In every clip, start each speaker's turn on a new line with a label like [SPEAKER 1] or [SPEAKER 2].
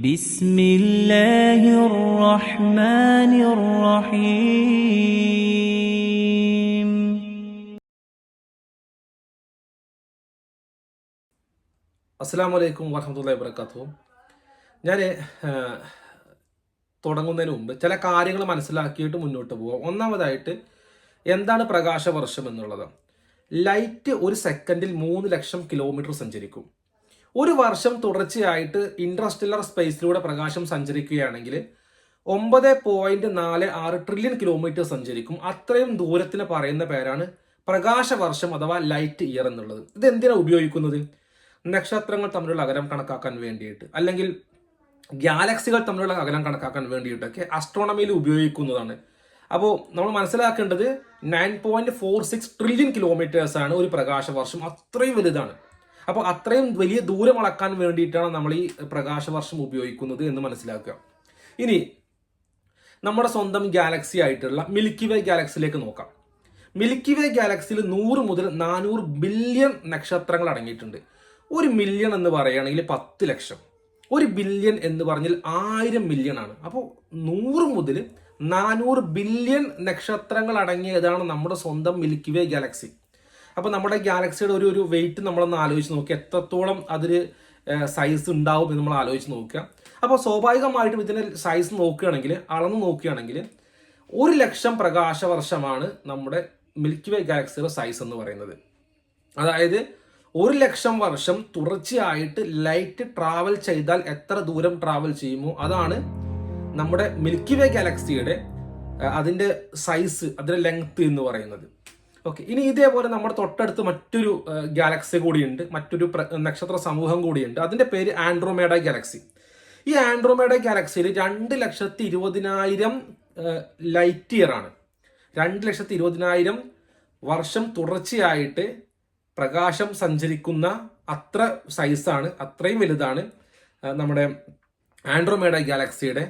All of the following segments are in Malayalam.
[SPEAKER 1] بسم الله الرحمن الرحيم.
[SPEAKER 2] അസ്സലാമു അലൈക്കും വറഹ്മത്തുള്ളാഹി വബറകാതുഹു. ഞാൻ തുടങ്ങുന്നതിന് മുമ്പ് ചില കാര്യങ്ങൾ മനസ്സിലാക്കിയിട്ട് മുന്നോട്ട് പോകാം. ഒന്നാമതായിട്ട് എന്താണ് പ്രകാശവർഷം എന്നുള്ളത്. ലൈറ്റ് ഒരു സെക്കൻഡിൽ 3 ലക്ഷം കിലോമീറ്റർ സഞ്ചരിക്കും. ഒരു വർഷം തുടർച്ചയായിട്ട് ഇൻട്രസ്റ്റെല്ലർ സ്പേസിലൂടെ പ്രകാശം സഞ്ചരിക്കുകയാണെങ്കിൽ 9.46 ട്രില്യൺ കിലോമീറ്റർ സഞ്ചരിക്കും. അത്രയും ദൂരത്തിന് പറയുന്ന പേരാണ് പ്രകാശവർഷം അഥവാ ലൈറ്റ് ഇയർ എന്നുള്ളത്. ഇത് എന്തിനാണ് ഉപയോഗിക്കുന്നത്? നക്ഷത്രങ്ങൾ തമ്മിലുള്ള അകലം കണക്കാക്കാൻ വേണ്ടിയിട്ട്, അല്ലെങ്കിൽ ഗാലക്സികൾ തമ്മിലുള്ള അകലം കണക്കാക്കാൻ വേണ്ടിയിട്ടൊക്കെ അസ്ട്രോണമിയിൽ ഉപയോഗിക്കുന്നതാണ്. അപ്പോൾ നമ്മൾ മനസ്സിലാക്കേണ്ടത് 9.46 ട്രില്യൺ കിലോമീറ്റേഴ്സ് ആണ് ഒരു പ്രകാശവർഷം. അത്രയും വലുതാണ്. അപ്പോൾ അത്രയും വലിയ ദൂരം അളക്കാൻ വേണ്ടിയിട്ടാണ് നമ്മൾ ഈ പ്രകാശവർഷം ഉപയോഗിക്കുന്നത് എന്ന് മനസ്സിലാക്കുക. ഇനി നമ്മുടെ സ്വന്തം ഗാലക്സി ആയിട്ടുള്ള മിൽക്കി വേ ഗാലക്സിയിലേക്ക് നോക്കാം. മിൽക്കി വേ ഗാലക്സിയിൽ 100 മുതൽ 400 ബില്യൺ നക്ഷത്രങ്ങൾ അടങ്ങിയിട്ടുണ്ട്. 1 മില്യൺ എന്ന് പറയുകയാണെങ്കിൽ 10 ലക്ഷം, 1 ബില്യൺ എന്ന് പറഞ്ഞാൽ 1000 മില്യൺ ആണ്. അപ്പോൾ 100 മുതൽ 400 ബില്യൺ നക്ഷത്രങ്ങൾ അടങ്ങിയതാണ് നമ്മുടെ സ്വന്തം മിൽക്കി വേ ഗാലക്സി. അപ്പോൾ നമ്മുടെ ഗാലക്സിയുടെ ഒരു വെയിറ്റ് നമ്മളൊന്ന് ആലോചിച്ച് നോക്കുക, എത്രത്തോളം അതിന് സൈസ് ഉണ്ടാവും എന്ന് നമ്മൾ ആലോചിച്ച് നോക്കുക. അപ്പോൾ സ്വാഭാവികമായിട്ടും ഇതിൻ്റെ സൈസ് നോക്കുകയാണെങ്കിൽ, അളന്ന് നോക്കുകയാണെങ്കിൽ 1 ലക്ഷം പ്രകാശവർഷമാണ് നമ്മുടെ മിൽക്കി വേ ഗാലക്സിയുടെ സൈസ് എന്ന് പറയുന്നത്. അതായത് 1 ലക്ഷം വർഷം തുടർച്ചയായിട്ട് ലൈറ്റ് ട്രാവൽ ചെയ്താൽ എത്ര ദൂരം ട്രാവൽ ചെയ്യുമോ അതാണ് നമ്മുടെ മിൽക്കി വേ ഗാലക്സിയുടെ അതിൻ്റെ സൈസ്, അതിൻ്റെ ലെങ്ത് എന്ന് പറയുന്നത്. ഓക്കെ, ഇനി ഇതേപോലെ നമ്മുടെ തൊട്ടടുത്ത് മറ്റൊരു ഗാലക്സി കൂടിയുണ്ട്, മറ്റൊരു നക്ഷത്ര സമൂഹം കൂടിയുണ്ട്. അതിൻ്റെ പേര് ആൻഡ്രോമേഡ ഗാലക്സി. ഈ ആൻഡ്രോമേഡ ഗാലക്സിയിൽ 2,20,000 ലൈറ്റ് ഇയർ ആണ്. 2,20,000 വർഷം തുടർച്ചയായിട്ട് പ്രകാശം സഞ്ചരിക്കുന്ന അത്ര സൈസാണ്, അത്രയും വലുതാണ് നമ്മുടെ ആൻഡ്രോമേഡ ഗാലക്സിയുടെ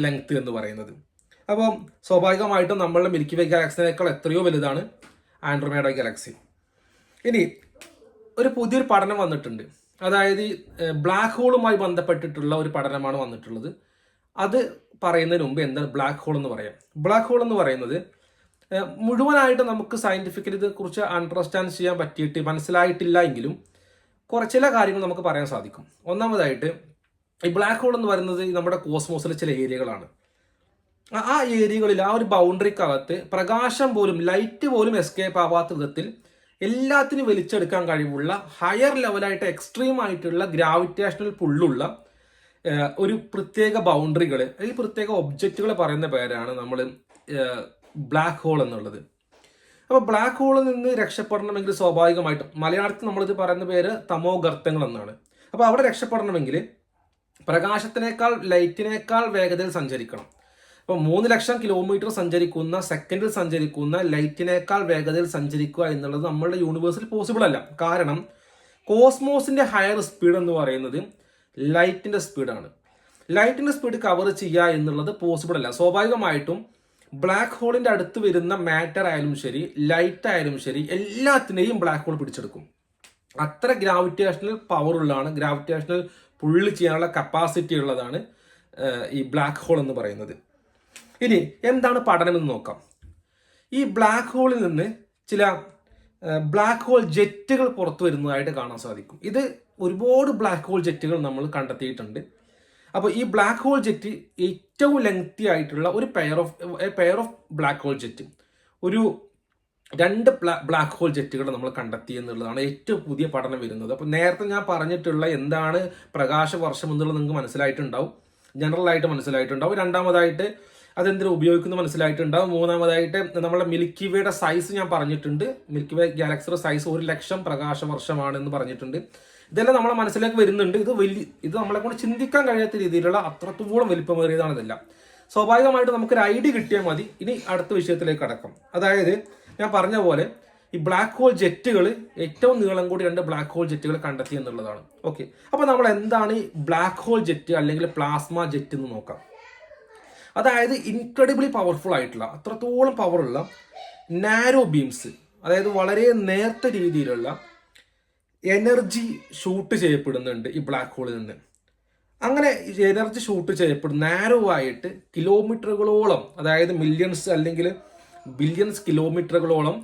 [SPEAKER 2] ലെങ്ത് എന്ന് പറയുന്നത്. അപ്പം സ്വാഭാവികമായിട്ടും നമ്മളുടെ മിൽക്കി വേ ഗാലക്സിനേക്കാൾ എത്രയോ വലുതാണ് ആൻഡ്രോമേഡ ഗാലക്സി. ഇനി ഒരു പുതിയൊരു പഠനം വന്നിട്ടുണ്ട്. അതായത് ബ്ലാക്ക് ഹോളുമായി ബന്ധപ്പെട്ടിട്ടുള്ള ഒരു പഠനമാണ് വന്നിട്ടുള്ളത്. അത് പറയുന്നതിന് മുമ്പ് എന്താണ് ബ്ലാക്ക് ഹോൾ എന്ന് പറയാം. ബ്ലാക്ക് ഹോൾ എന്ന് പറയുന്നത് മുഴുവനായിട്ട് നമുക്ക് സയന്റിഫിക്കലി ഇതേക്കുറിച്ച് അണ്ടർസ്റ്റാൻഡ് ചെയ്യാൻ പറ്റിയിട്ട് മനസ്സിലായിട്ടില്ല എങ്കിലും ചില കാര്യങ്ങൾ നമുക്ക് പറയാൻ സാധിക്കും. ഒന്നാമതായിട്ട് ഈ ബ്ലാക്ക് ഹോൾ എന്ന് പറയുന്നത് നമ്മുടെ കോസ്മോസിലെ ചില ഏരിയകളാണ്. ആ ഏരിയകളിൽ, ആ ഒരു ബൗണ്ടറിക്കകത്ത് പ്രകാശം പോലും, ലൈറ്റ് പോലും എസ്കേപ്പ് ആവാത്ത വിധത്തിൽ എല്ലാത്തിനും വലിച്ചെടുക്കാൻ കഴിവുള്ള ഹയർ ലെവലായിട്ട് എക്സ്ട്രീം ആയിട്ടുള്ള ഗ്രാവിറ്റേഷണൽ പുള്ളുള്ള ഒരു പ്രത്യേക ബൗണ്ടറികൾ, ഈ പ്രത്യേക ഒബ്ജക്റ്റുകൾ പറയുന്ന പേരാണ് നമ്മൾ ബ്ലാക്ക് ഹോൾ എന്നുള്ളത്. അപ്പോൾ ബ്ലാക്ക് ഹോളിൽ നിന്ന് രക്ഷപ്പെടണമെങ്കിൽ സ്വാഭാവികമായിട്ടും മലയാളത്തിൽ നമ്മളിത് പറയുന്ന പേര് തമോ ഗർത്തങ്ങൾ എന്നാണ്. അപ്പോൾ അവിടെ രക്ഷപ്പെടണമെങ്കിൽ പ്രകാശത്തിനേക്കാൾ, ലൈറ്റിനേക്കാൾ വേഗതയിൽ സഞ്ചരിക്കണം. അപ്പോൾ 3 ലക്ഷം കിലോമീറ്റർ സഞ്ചരിക്കുന്ന, സെക്കൻഡിൽ സഞ്ചരിക്കുന്ന ലൈറ്റിനേക്കാൾ വേഗതയിൽ സഞ്ചരിക്കുക എന്നുള്ളത് നമ്മളുടെ യൂണിവേഴ്സിൽ പോസിബിൾ അല്ല. കാരണം കോസ്മോസിന്റെ ഹയർ സ്പീഡ് എന്ന് പറയുന്നത് ലൈറ്റിന്റെ സ്പീഡാണ്. ലൈറ്റിന്റെ സ്പീഡ് കവർ ചെയ്യുക എന്നുള്ളത് പോസിബിൾ അല്ല. സ്വാഭാവികമായിട്ടും ബ്ലാക്ക് ഹോളിന്റെ അടുത്ത് വരുന്ന മാറ്റർ ആയാലും ശരി, ലൈറ്റ് ആയാലും ശരി, എല്ലാത്തിനെയും ബ്ലാക്ക് ഹോൾ പിടിച്ചെടുക്കും. അത്ര ഗ്രാവിറ്റേഷണൽ പവർ ഉള്ളതാണ്, ഗ്രാവിറ്റേഷണൽ പുള്ള് ചെയ്യാനുള്ള കപ്പാസിറ്റി ഉള്ളതാണ് ഈ ബ്ലാക്ക് ഹോൾ എന്ന് പറയുന്നത്. ഇനി എന്താണ് പഠനം എന്ന് നോക്കാം. ഈ ബ്ലാക്ക് ഹോളിൽ നിന്ന് ചില ബ്ലാക്ക് ഹോൾ ജെറ്റുകൾ പുറത്തു വരുന്നതായിട്ട് കാണാൻ സാധിക്കും. ഇത് ഒരുപാട് ബ്ലാക്ക് ഹോൾ ജെറ്റുകൾ നമ്മൾ കണ്ടെത്തിയിട്ടുണ്ട്. അപ്പോൾ ഈ ബ്ലാക്ക് ഹോൾ ജെറ്റ് ഏറ്റവും ലെങ്തി ആയിട്ടുള്ള ഒരു pair of black hole jet, ഒരു 2 ബ്ലാക്ക് ഹോൾ ജെറ്റുകൾ നമ്മൾ കണ്ടെത്തി എന്നുള്ളതാണ് ഏറ്റവും പുതിയ പഠനം വരുന്നത്. അപ്പോൾ നേരത്തെ ഞാൻ പറഞ്ഞിട്ടുള്ള എന്താണ് പ്രകാശവർഷം എന്നുള്ളത് നിങ്ങൾക്ക് മനസ്സിലായിട്ടുണ്ടാവും, ജനറൽ ആയിട്ട് മനസ്സിലായിട്ടുണ്ടാവും. രണ്ടാമതായിട്ട് അതെന്തിനു ഉപയോഗിക്കുന്നു മനസ്സിലായിട്ടുണ്ടാവും. മൂന്നാമതായിട്ട് നമ്മുടെ മിൽക്കി വേയുടെ സൈസ് ഞാൻ പറഞ്ഞിട്ടുണ്ട്. മിൽക്കി വേ ഗാലക്സിയുടെ സൈസ് 1 ലക്ഷം പ്രകാശവർഷമാണെന്ന് പറഞ്ഞിട്ടുണ്ട്. ഇതെല്ലാം നമ്മളെ മനസ്സിലേക്ക് വരുന്നുണ്ട്. ഇത് നമ്മളെ കൊണ്ട് ചിന്തിക്കാൻ കഴിയാത്ത രീതിയിലുള്ള അത്രത്തോളം വലിപ്പമേറിയതാണ് ഇതെല്ലാം. സ്വാഭാവികമായിട്ട് നമുക്കൊരു ഐഡിയ കിട്ടിയാൽ മതി. ഇനി അടുത്ത വിഷയത്തിലേക്ക് കടക്കാം. അതായത് ഞാൻ പറഞ്ഞ പോലെ ഈ ബ്ലാക്ക് ഹോൾ ജെറ്റുകൾ, ഏറ്റവും നീളം കൂടി 2 ബ്ലാക്ക് ഹോൾ ജെറ്റുകൾ കണ്ടെത്തി എന്നുള്ളതാണ്. ഓക്കെ, അപ്പോൾ നമ്മൾ എന്താണ് ഈ ബ്ലാക്ക് ഹോൾ ജെറ്റ് അല്ലെങ്കിൽ പ്ലാസ്മ ജെറ്റ് എന്ന് നോക്കാം. അതായത് ഇൻക്രെഡിബിളി പവർഫുൾ ആയിട്ടുള്ള, അത്രത്തോളം പവറുള്ള നാരോ ബീംസ്, അതായത് വളരെ നേർത്ത രീതിയിലുള്ള എനർജി ഷൂട്ട് ചെയ്യപ്പെടുന്നുണ്ട് ഈ ബ്ലാക്ക് ഹോളിൽ നിന്ന്. അങ്ങനെ എനർജി ഷൂട്ട് ചെയ്യപ്പെടും നാരോ ആയിട്ട് കിലോമീറ്ററുകളോളം, അതായത് മില്യൺസ് അല്ലെങ്കിൽ ബില്യൺസ് കിലോമീറ്ററുകളോളം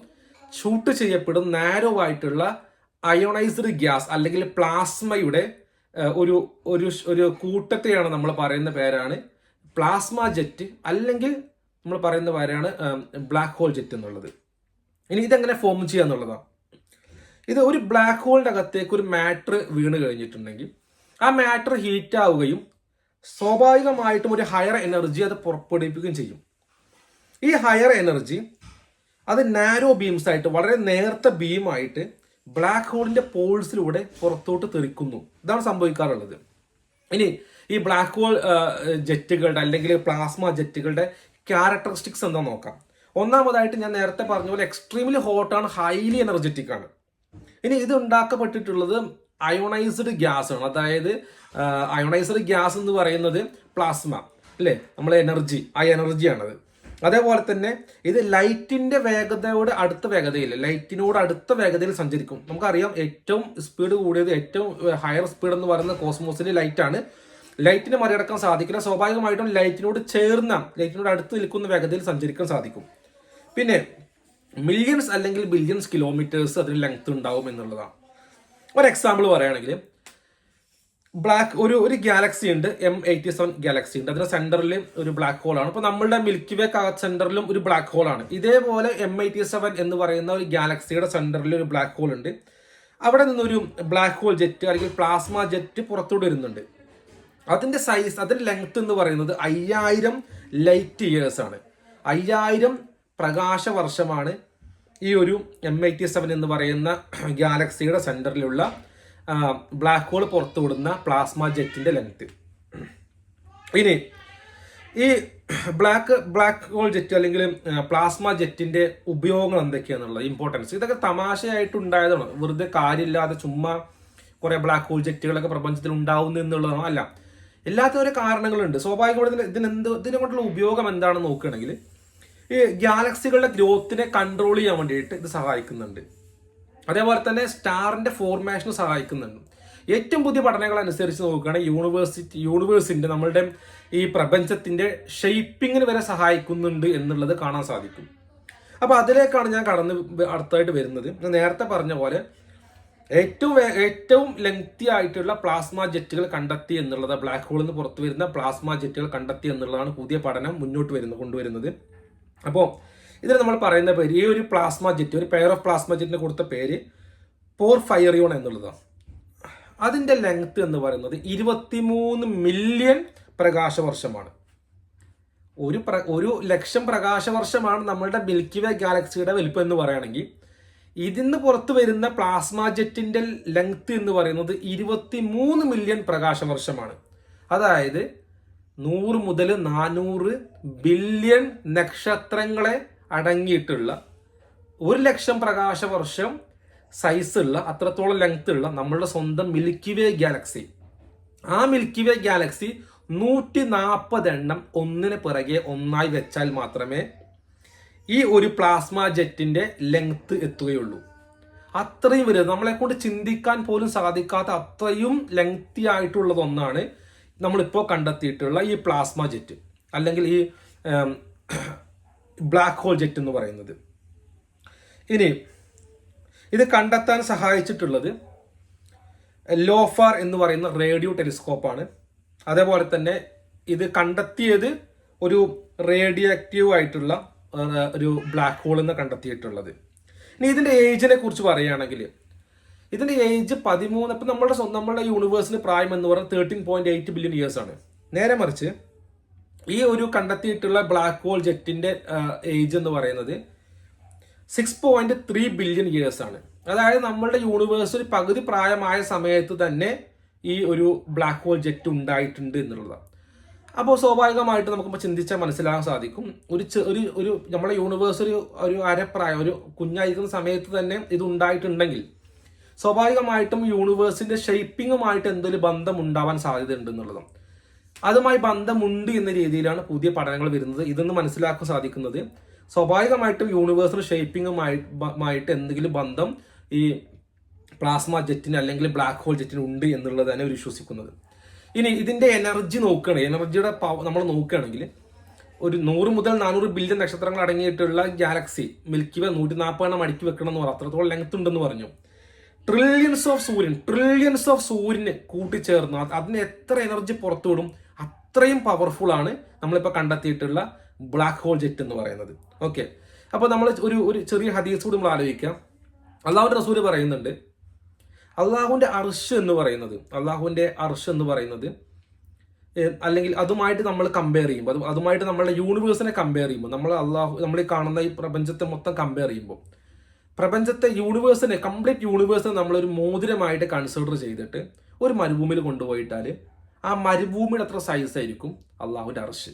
[SPEAKER 2] ഷൂട്ട് ചെയ്യപ്പെടും നാരോ ആയിട്ടുള്ള അയോണൈസ്ഡ് ഗ്യാസ് അല്ലെങ്കിൽ പ്ലാസ്മയുടെ ഒരു ഒരു ഒരു കൂട്ടത്തെയാണ് നമ്മൾ പറയുന്ന പേരാണ് പ്ലാസ്മ ജെറ്റ്, അല്ലെങ്കിൽ നമ്മൾ പറയുന്ന പേരാണ് ബ്ലാക്ക് ഹോൾ ജെറ്റ് എന്നുള്ളത്. ഇനി ഇതെങ്ങനെ ഫോം ചെയ്യുക എന്നുള്ളതാണ്. ഇത് ഒരു ബ്ലാക്ക് ഹോളിന്റെ അകത്തേക്ക് ഒരു മാറ്റർ വീണ് കഴിഞ്ഞിട്ടുണ്ടെങ്കിൽ ആ മാറ്റർ ഹീറ്റ് ആവുകയും സ്വാഭാവികമായിട്ടും ഒരു ഹയർ എനർജി അത് പുറപ്പെടുവിക്കുകയും ചെയ്യും. ഈ ഹയർ എനർജി അത് നാരോ ബീംസ് ആയിട്ട്, വളരെ നേർത്ത ബീമായിട്ട് ബ്ലാക്ക് ഹോളിന്റെ പോൾസിലൂടെ പുറത്തോട്ട് തെറിക്കുന്നു. ഇതാണ് സംഭവിക്കാറുള്ളത്. ഇനി ഈ ബ്ലാക്ക് ഹോൾ ജെറ്റുകളുടെ അല്ലെങ്കിൽ പ്ലാസ്മ ജെറ്റുകളുടെ ക്യാരക്ടറിസ്റ്റിക്സ് എന്താ നോക്കാം. ഒന്നാമതായിട്ട് ഞാൻ നേരത്തെ പറഞ്ഞ പോലെ എക്സ്ട്രീംലി ഹോട്ടാണ്, ഹൈലി എനർജറ്റിക് ആണ്. ഇനി ഇത് ഉണ്ടാക്കപ്പെട്ടിട്ടുള്ളത് അയോണൈസ്ഡ് ഗ്യാസ് ആണ്. അതായത് അയോണൈസ്ഡ് ഗ്യാസ് എന്ന് പറയുന്നത് പ്ലാസ്മ അല്ലേ, നമ്മളെ എനർജി, ആ എനർജിയാണത്. അതേപോലെ തന്നെ ഇത് ലൈറ്റിന്റെ വേഗതയോട് അടുത്ത വേഗതയിൽ, ലൈറ്റിനോട് അടുത്ത വേഗതയിൽ സഞ്ചരിക്കും. നമുക്കറിയാം ഏറ്റവും സ്പീഡ് കൂടിയത്, ഏറ്റവും ഹയർ സ്പീഡ് എന്ന് പറയുന്നത് കോസ്മോസിലെ ലൈറ്റാണ്. ലൈറ്റിനെ മറികടക്കാൻ സാധിക്കില്ല. സ്വാഭാവികമായിട്ടും ലൈറ്റിനോട് ചേർന്ന, ലൈറ്റിനോട് അടുത്ത് നിൽക്കുന്ന വേഗതയിൽ സഞ്ചരിക്കാൻ സാധിക്കും. പിന്നെ മില്യൺസ് അല്ലെങ്കിൽ ബില്യൺസ് കിലോമീറ്റേഴ്സ് അതിന് ലെങ്ത് ഉണ്ടാവും എന്നുള്ളതാണ്. ഒരു എക്സാമ്പിൾ പറയുകയാണെങ്കിൽ ഒരു ഗാലക്സി ഉണ്ട്, M87 ഗാലക്സി ഉണ്ട്. അതിന്റെ സെന്ററിൽ ഒരു ബ്ലാക്ക് ഹോൾ ആണ്. അപ്പൊ നമ്മളുടെ മിൽക്കി വേ സെന്ററിലും ഒരു ബ്ലാക്ക് ഹോൾ ആണ്. ഇതേപോലെ M87 എന്ന് പറയുന്ന ഒരു ഗാലക്സിയുടെ സെന്ററിൽ ഒരു ബ്ലാക്ക് ഹോൾ ഉണ്ട്. അവിടെ നിന്നൊരു ബ്ലാക്ക് ഹോൾ ജെറ്റ് അല്ലെങ്കിൽ പ്ലാസ്മ ജെറ്റ് പുറത്തോട്ട് വരുന്നുണ്ട്. അതിന്റെ സൈസ്, അതിന്റെ ലെങ്ത് എന്ന് പറയുന്നത് 5000 ലൈറ്റ് ഇയേഴ്സ് ആണ്. 5000 പ്രകാശ വർഷമാണ് ഈ ഒരു M87 എന്ന് പറയുന്ന ഗാലക്സിയുടെ സെന്ററിലുള്ള ബ്ലാക്ക് ഹോൾ പുറത്തുവിടുന്ന പ്ലാസ്മ ജെറ്റിന്റെ ലെങ്ത്. ഇനി ഈ ബ്ലാക്ക് ഹോൾ ജെറ്റ് അല്ലെങ്കിൽ പ്ലാസ്മ ജെറ്റിന്റെ ഉപയോഗങ്ങൾ എന്തൊക്കെയാണെന്നുള്ളത്, ഇമ്പോർട്ടൻസ്, ഇതൊക്കെ തമാശയായിട്ട് ഉണ്ടായതാണ്. വെറുതെ കാര്യമില്ലാതെ ചുമ്മാ കുറെ ബ്ലാക്ക് ഹോൾ ജെറ്റുകളൊക്കെ പ്രപഞ്ചത്തിൽ ഉണ്ടാവുന്നു എന്നുള്ളതാണോ? അല്ല, എല്ലാത്തിനും ഓരോ കാരണങ്ങളുണ്ട്. സ്വാഭാവികമായിട്ട് ഇതിനെ കൊണ്ടുള്ള ഉപയോഗം എന്താണെന്ന് നോക്കുകയാണെങ്കിൽ ഈ ഗാലക്സികളുടെ ഗ്രോത്തിനെ കൺട്രോൾ ചെയ്യാൻ വേണ്ടിയിട്ട് ഇത് സഹായിക്കുന്നുണ്ട്. അതേപോലെ തന്നെ സ്റ്റാറിന്റെ ഫോർമേഷന് സഹായിക്കുന്നുണ്ട്. ഏറ്റവും പുതിയ പഠനങ്ങൾ അനുസരിച്ച് നോക്കുകയാണെങ്കിൽ യൂണിവേഴ്സിന്റെ, നമ്മളുടെ ഈ പ്രപഞ്ചത്തിന്റെ ഷെയ്പ്പിങ്ങിന് വരെ സഹായിക്കുന്നുണ്ട് എന്നുള്ളത് കാണാൻ സാധിക്കും. അപ്പൊ അതിലേക്കാണ് ഞാൻ അടുത്തായിട്ട് വരുന്നത്. ഞാൻ നേരത്തെ പറഞ്ഞ പോലെ ഏറ്റവും ലെങ്തി ആയിട്ടുള്ള പ്ലാസ്മ ജെറ്റുകൾ കണ്ടെത്തി എന്നുള്ളത്, ബ്ലാക്ക് ഹോളിൽ നിന്ന് പുറത്തു വരുന്ന പ്ലാസ്മ ജെറ്റുകൾ കണ്ടെത്തി എന്നുള്ളതാണ് പുതിയ പഠനം കൊണ്ടുവരുന്നത്. അപ്പോൾ ഇതിൽ നമ്മൾ പറയുന്ന പേര്, ഈ ഒരു പ്ലാസ്മ ജെറ്റ്, ഒരു പെയർ ഓഫ് പ്ലാസ്മ ജെറ്റിന് കൊടുത്ത പേര് പോർഫൈറിയോൺ എന്നുള്ളതാണ്. അതിന്റെ ലെങ്ത് എന്ന് പറയുന്നത് 23 മില്യൺ പ്രകാശവർഷമാണ്. 1,00,000 പ്രകാശവർഷമാണ് നമ്മളുടെ മിൽക്കി വേ ഗാലക്സിയുടെ വലിപ്പം എന്ന് പറയുകയാണെങ്കിൽ, ഇതിന്ന് പുറത്തു വരുന്ന പ്ലാസ്മ ജെറ്റിന്റെ ലെങ്ത് എന്ന് പറയുന്നത് 23 മില്യൺ പ്രകാശവർഷമാണ്. അതായത് 100 മുതൽ 400 ബില്യൺ നക്ഷത്രങ്ങളെ അടങ്ങിയിട്ടുള്ള 1,00,000 പ്രകാശവർഷം സൈസ് ഉള്ള, അത്രത്തോളം ലെങ്ത് ഉള്ള നമ്മളുടെ സ്വന്തം മിൽക്കി വേ ഗാലക്സി. ആ മിൽക്കി വേ ഗാലക്സി 140 എണ്ണം ഒന്നിന് പിറകെ ഒന്നായി വെച്ചാൽ മാത്രമേ ഈ ഒരു പ്ലാസ്മ ജെറ്റിന്റെ ലെങ്ത് എത്തുകയുള്ളൂ. അത്രയും വലുത്, നമ്മളെ കൊണ്ട് ചിന്തിക്കാൻ പോലും സാധിക്കാത്ത അത്രയും ലെങ്തി ആയിട്ടുള്ളത് ഒന്നാണ് നമ്മളിപ്പോൾ കണ്ടെത്തിയിട്ടുള്ള ഈ പ്ലാസ്മ ജെറ്റ് അല്ലെങ്കിൽ ഈ ബ്ലാക്ക് ഹോൾ ജെറ്റ് എന്ന് പറയുന്നത്. ഇനി ഇത് കണ്ടെത്താൻ സഹായിച്ചിട്ടുള്ളത് ലോഫാർ എന്ന് പറയുന്ന റേഡിയോ ടെലിസ്കോപ്പാണ്. അതേപോലെ തന്നെ ഇത് കണ്ടെത്തിയത് ഒരു റേഡിയോ ആക്റ്റീവ് ആയിട്ടുള്ള ഒരു ബ്ലാക്ക് ഹോൾ എന്ന് കണ്ടെത്തിയിട്ടുള്ളത്. ഇനി ഇതിന്റെ ഏജിനെ കുറിച്ച് പറയുകയാണെങ്കിൽ ഇതിന്റെ ഏജ് 13. ഇപ്പം നമ്മളുടെ യൂണിവേഴ്സിന് പ്രായം എന്ന് പറയുന്നത് 13.8 ബില്യൺ ഇയേഴ്സ് ആണ്. നേരെ മറിച്ച് ഈ ഒരു കണ്ടെത്തിയിട്ടുള്ള ബ്ലാക്ക് ഹോൾ ജെറ്റിന്റെ ഏജ് എന്ന് പറയുന്നത് 6.3 ബില്യൺ ഇയേഴ്സ് ആണ്. അതായത് നമ്മളുടെ യൂണിവേഴ്സ് ഒരു പകുതി പ്രായമായ സമയത്ത് തന്നെ ഈ ഒരു ബ്ലാക്ക് ഹോൾ ജെറ്റ് ഉണ്ടായിട്ടുണ്ട് എന്നുള്ളതാണ്. അപ്പോൾ സ്വാഭാവികമായിട്ട് നമുക്കിപ്പോൾ ചിന്തിച്ചാൽ മനസ്സിലാകാൻ സാധിക്കും, ഒരു നമ്മുടെ യൂണിവേഴ്സ് ഒരു അരപ്രായം, ഒരു കുഞ്ഞായിരിക്കുന്ന സമയത്ത് തന്നെ ഇത് ഉണ്ടായിട്ടുണ്ടെങ്കിൽ സ്വാഭാവികമായിട്ടും യൂണിവേഴ്സിന്റെ ഷേപ്പിങ്ങുമായിട്ട് എന്തൊരു ബന്ധം ഉണ്ടാവാൻ സാധ്യതയുണ്ട് എന്നുള്ളതും, അതുമായി ബന്ധമുണ്ട് എന്ന രീതിയിലാണ് പുതിയ പഠനങ്ങൾ വരുന്നത്. ഇതൊന്ന് മനസ്സിലാക്കാൻ സാധിക്കുന്നത് സ്വാഭാവികമായിട്ടും യൂണിവേഴ്സിന്റെ ഷേപ്പിങ്ങുമായിട്ട് എന്തെങ്കിലും ബന്ധം ഈ പ്ലാസ്മ ജെറ്റിന് അല്ലെങ്കിൽ ബ്ലാക്ക് ഹോൾ ജെറ്റിന് ഉണ്ട് എന്നുള്ളത് തന്നെ വിശ്വസിക്കുന്നത്. ഇനി ഇതിന്റെ എനർജി നോക്കുകയാണെങ്കിൽ, എനർജിയുടെ നമ്മൾ നോക്കുകയാണെങ്കിൽ ഒരു 100 മുതൽ 400 ബില്യൺ നക്ഷത്രങ്ങൾ അടങ്ങിയിട്ടുള്ള ഗാലക്സി മിൽക്കി വേ 140 എണ്ണം അടുക്കി വെക്കണം എന്ന് പറഞ്ഞു. അത്രത്തോളം ലെങ്ത് ഉണ്ടെന്ന് പറഞ്ഞു. ട്രില്യൺസ് ഓഫ് സൂര്യന് കൂട്ടിച്ചേർന്ന് അതിന് എത്ര എനർജി പുറത്തുവിടും, അത്രയും പവർഫുൾ ആണ് നമ്മളിപ്പോൾ കണ്ടെത്തിയിട്ടുള്ള ബ്ലാക്ക് ഹോൾ ജെറ്റ് എന്ന് പറയുന്നത്. ഓക്കെ, അപ്പോൾ നമ്മൾ ഒരു ചെറിയ ഹദീസ് കൂടി നമ്മൾ ആലോചിക്കാം. അള്ളാഹുവിന്റെ റസൂല് പറയുന്നുണ്ട്, അള്ളാഹുവിന്റെ അർശ് എന്ന് പറയുന്നത് അല്ലെങ്കിൽ അതുമായിട്ട് നമ്മൾ കമ്പയർ ചെയ്യുമ്പോൾ, അതുമായിട്ട് നമ്മളുടെ യൂണിവേഴ്സിനെ കമ്പയർ ചെയ്യുമ്പോൾ, നമ്മൾ ഈ കാണുന്ന ഈ പ്രപഞ്ചത്തെ മൊത്തം കമ്പയർ ചെയ്യുമ്പോൾ, പ്രപഞ്ചത്തെ കംപ്ലീറ്റ് യൂണിവേഴ്സിനെ നമ്മളൊരു മോതിരമായിട്ട് കൺസിഡർ ചെയ്തിട്ട് ഒരു മരുഭൂമിയിൽ കൊണ്ടുപോയിട്ടാൽ ആ മരുഭൂമിയുടെ അത്ര സൈസ് ആയിരിക്കും അള്ളാഹുവിന്റെ അർശ്.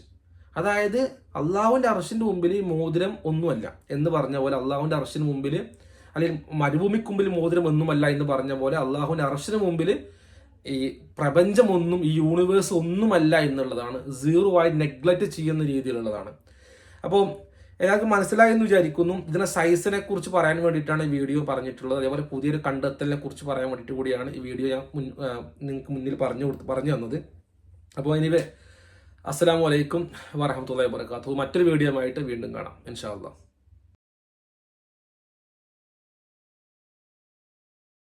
[SPEAKER 2] അതായത് അള്ളാഹുവിന്റെ അർശിന്റെ മുമ്പിൽ ഈ മോതിരം ഒന്നുമല്ല എന്ന് പറഞ്ഞ പോലെ, അള്ളാഹുവിന്റെ അർശിന് മുമ്പിൽ അല്ലെങ്കിൽ മരുഭൂമിക്ക് മുമ്പിൽ മോതിരം ഒന്നുമല്ല എന്ന് പറഞ്ഞ പോലെ, അള്ളാഹുവിന്റെ അർശിന് മുമ്പിൽ ഈ പ്രപഞ്ചമൊന്നും ഈ യൂണിവേഴ്സ് ഒന്നുമല്ല എന്നുള്ളതാണ്. സീറോ ആയി നെഗ്ലക്റ്റ് ചെയ്യുന്ന രീതിയിലുള്ളതാണ്. അപ്പോൾ എല്ലാവർക്കും മനസ്സിലായി എന്ന് വിചാരിക്കുന്നു. ഇതിനെ സൈസിനെ കുറിച്ച് പറയാൻ വേണ്ടിയിട്ടാണ് ഈ വീഡിയോ പറഞ്ഞിട്ടുള്ളത്. അതേപോലെ പുതിയൊരു കണ്ടെത്തലിനെ കുറിച്ച് പറയാൻ വേണ്ടിയിട്ട് കൂടിയാണ് ഈ വീഡിയോ ഞാൻ നിങ്ങൾക്ക് മുന്നിൽ പറഞ്ഞു തന്നത്. അപ്പോൾ എനിവേ, അസ്സലാമു അലൈക്കും വറഹ്മത്തുള്ളാഹി വബറകാതുഹു. മറ്റൊരു വീഡിയോ ആയിട്ട് വീണ്ടും കാണാം ഇൻഷാ അല്ലാഹ്.